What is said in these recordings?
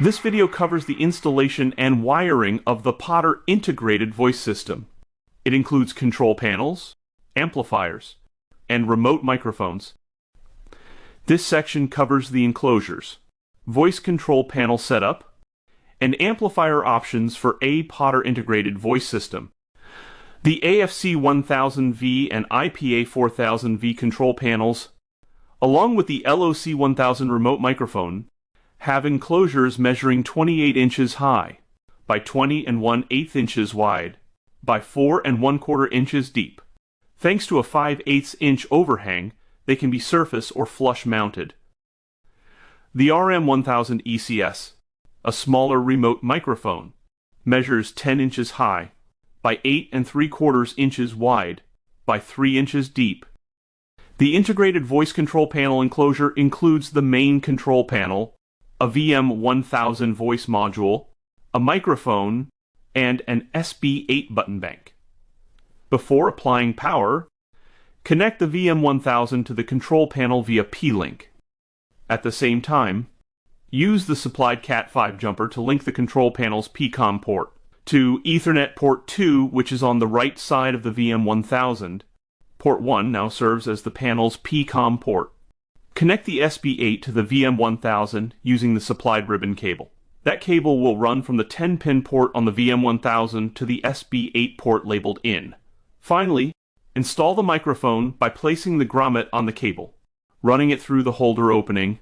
This video covers the installation and wiring of the Potter integrated voice system. It includes control panels, amplifiers, and remote microphones. This section covers the enclosures, voice control panel setup, and amplifier options for a Potter integrated voice system. The AFC 1000V and IPA 4000V control panels, along with the LOC 1000 remote microphone, have enclosures measuring 28 inches high by 20 1/8 inches wide by 4 1/4 inches deep. Thanks to a 5/8 inch overhang, they can be surface or flush mounted. The RM1000 ECS, a smaller remote microphone, measures 10 inches high by 8 3/4 inches wide by 3 inches deep. The integrated voice control panel enclosure includes the main control panel, a VM1000 voice module, a microphone, and an SB8 button bank. Before applying power, connect the VM1000 to the control panel via P-Link. At the same time, use the supplied Cat5 jumper to link the control panel's PCOM port to Ethernet port 2, which is on the right side of the VM1000. Port 1 now serves as the panel's PCOM port. Connect the SB8 to the VM1000 using the supplied ribbon cable. That cable will run from the 10-pin port on the VM1000 to the SB8 port labeled in. Finally, install the microphone by placing the grommet on the cable, running it through the holder opening,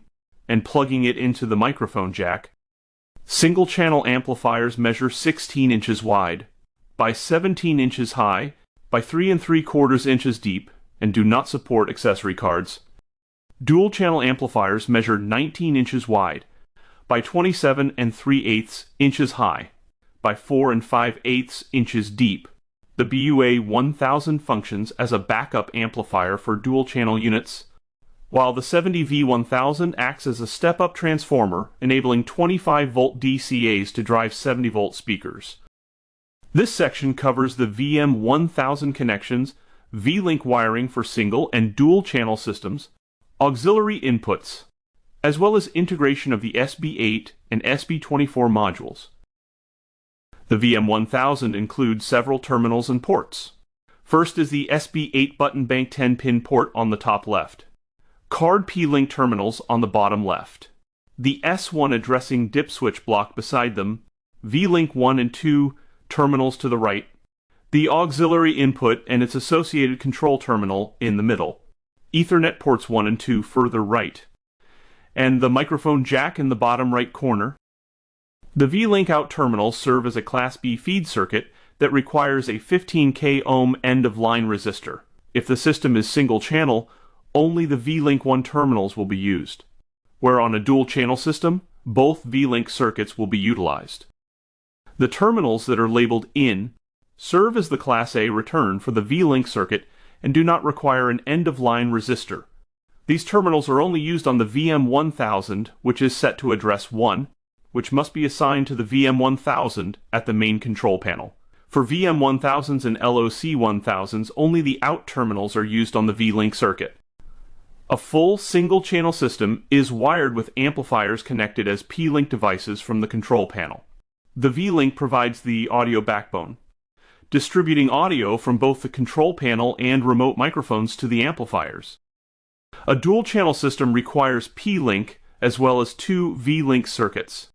and plugging it into the microphone jack. Single-channel amplifiers measure 16 inches wide by 17 inches high by 3 3/4 inches deep and do not support accessory cards. Dual-channel amplifiers measure 19 inches wide by 27 3/8 inches high by 4 5/8 inches deep. The BUA 1000 functions as a backup amplifier for dual-channel units, while the 70V1000 acts as a step-up transformer, enabling 25-volt DCAs to drive 70-volt speakers. This section covers the VM1000 connections, V-Link wiring for single and dual-channel systems, auxiliary inputs, as well as integration of the SB8 and SB24 modules. The VM1000 includes several terminals and ports. First is the SB8 button bank 10-pin port on the top left. Card P-Link terminals on the bottom left. The S1 addressing dip switch block beside them, V-Link 1 and 2 terminals to the right, the auxiliary input and its associated control terminal in the middle, Ethernet ports 1 and 2 further right, and the microphone jack in the bottom right corner. The V-Link out terminals serve as a Class B feed circuit that requires a 15K ohm end-of-line resistor. If the system is single-channel, only the V-Link 1 terminals will be used, where on a dual-channel system, both V-Link circuits will be utilized. The terminals that are labeled in serve as the Class A return for the V-Link circuit and do not require an end-of-line resistor. These terminals are only used on the VM1000, which is set to address 1, which must be assigned to the VM1000 at the main control panel. For VM1000s and LOC 1000s, only the out terminals are used on the V-Link circuit. A full single-channel system is wired with amplifiers connected as P-Link devices from the control panel. The V-Link provides the audio backbone, distributing audio from both the control panel and remote microphones to the amplifiers. A dual-channel system requires P-Link as well as 2 V-Link circuits.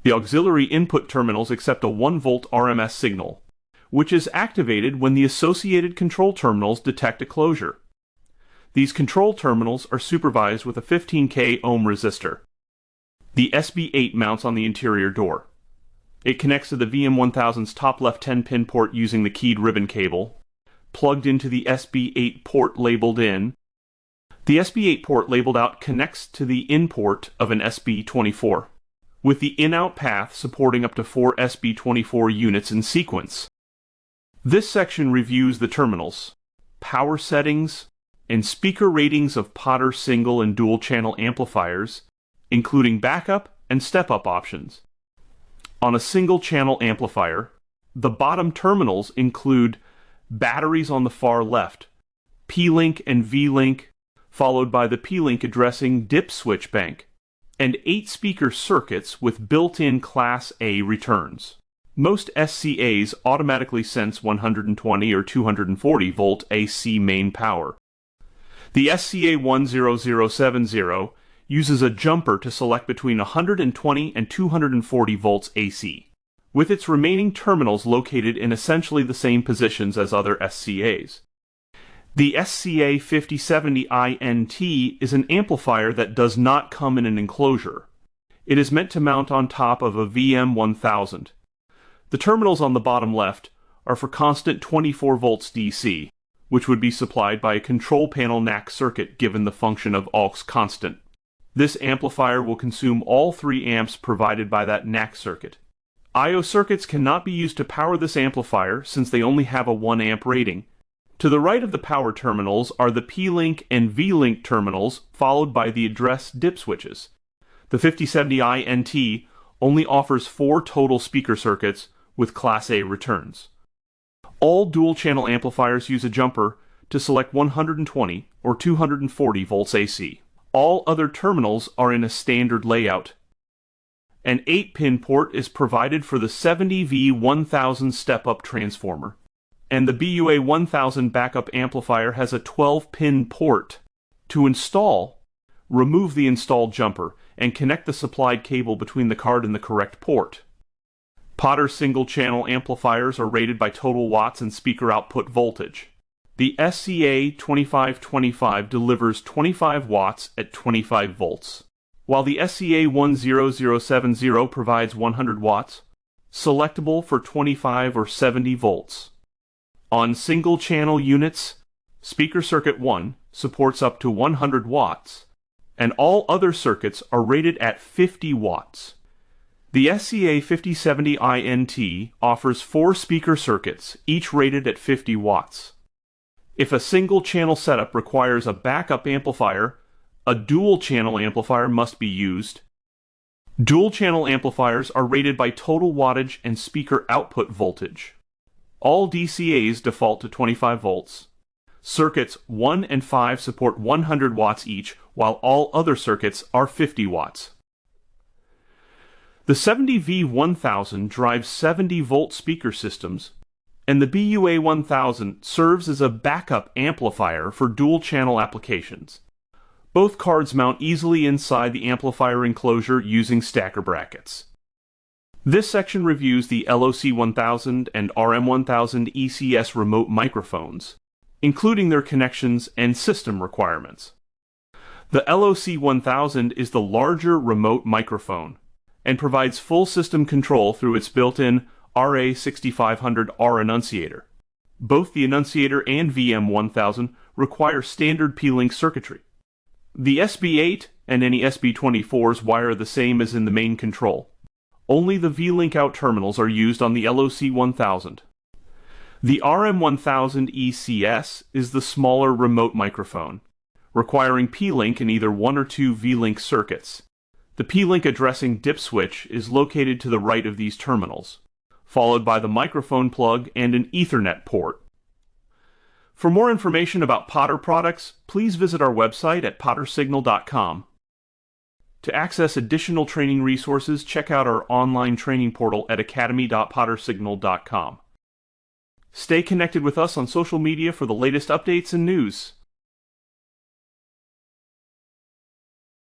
The auxiliary input terminals accept a 1-volt RMS signal, which is activated when the associated control terminals detect a closure. These control terminals are supervised with a 15K ohm resistor. The SB8 mounts on the interior door. It connects to the VM1000's top left 10-pin port using the keyed ribbon cable, plugged into the SB8 port labeled in. The SB8 port labeled out connects to the in port of an SB24, with the in-out path supporting up to 4 SB24 units in sequence. This section reviews the terminals, power settings, and speaker ratings of Potter single and dual-channel amplifiers, including backup and step-up options. On a single-channel amplifier, the bottom terminals include batteries on the far left, P-Link and V-Link, followed by the P-Link addressing dip switch bank, and 8 speaker circuits with built-in Class A returns. Most SCAs automatically sense 120 or 240 volt AC main power. The SCA10070 uses a jumper to select between 120 and 240 volts AC, with its remaining terminals located in essentially the same positions as other SCAs. The SCA5070INT is an amplifier that does not come in an enclosure. It is meant to mount on top of a VM1000. The terminals on the bottom left are for constant 24 volts DC, which would be supplied by a control panel NAC circuit given the function of aux constant. This amplifier will consume all 3 amps provided by that NAC circuit. I/O circuits cannot be used to power this amplifier since they only have a 1 amp rating. To the right of the power terminals are the P-Link and V-Link terminals, followed by the address dip switches. The 5070INT only offers 4 total speaker circuits with Class A returns. All dual-channel amplifiers use a jumper to select 120 or 240 volts AC. All other terminals are in a standard layout. An 8-pin port is provided for the 70V1000 step-up transformer, and the BUA1000 backup amplifier has a 12-pin port. To install, remove the installed jumper and connect the supplied cable between the card and the correct port. Potter single-channel amplifiers are rated by total watts and speaker output voltage. The SCA2525 delivers 25 watts at 25 volts, while the SCA10070 provides 100 watts, selectable for 25 or 70 volts. On single-channel units, speaker circuit 1 supports up to 100 watts, and all other circuits are rated at 50 watts. The SCA5070INT offers 4 speaker circuits, each rated at 50 watts. If a single-channel setup requires a backup amplifier, a dual-channel amplifier must be used. Dual-channel amplifiers are rated by total wattage and speaker output voltage. All DCAs default to 25 volts. Circuits 1 and 5 support 100 watts each, while all other circuits are 50 watts. The 70V1000 drives 70-volt speaker systems, and the BUA1000 serves as a backup amplifier for dual-channel applications. Both cards mount easily inside the amplifier enclosure using stacker brackets. This section reviews the LOC1000 and RM1000 ECS remote microphones, including their connections and system requirements. The LOC1000 is the larger remote microphone and provides full system control through its built-in RA6500R annunciator. Both the annunciator and VM1000 require standard P-Link circuitry. The SB8 and any SB24s wire the same as in the main control. Only the V-Link out terminals are used on the LOC1000. The RM1000 ECS is the smaller remote microphone, requiring P-Link in either 1 or 2 V-Link circuits. The P-Link addressing dip switch is located to the right of these terminals, followed by the microphone plug and an Ethernet port. For more information about Potter products, please visit our website at pottersignal.com. To access additional training resources, check out our online training portal at academy.pottersignal.com. Stay connected with us on social media for the latest updates and news.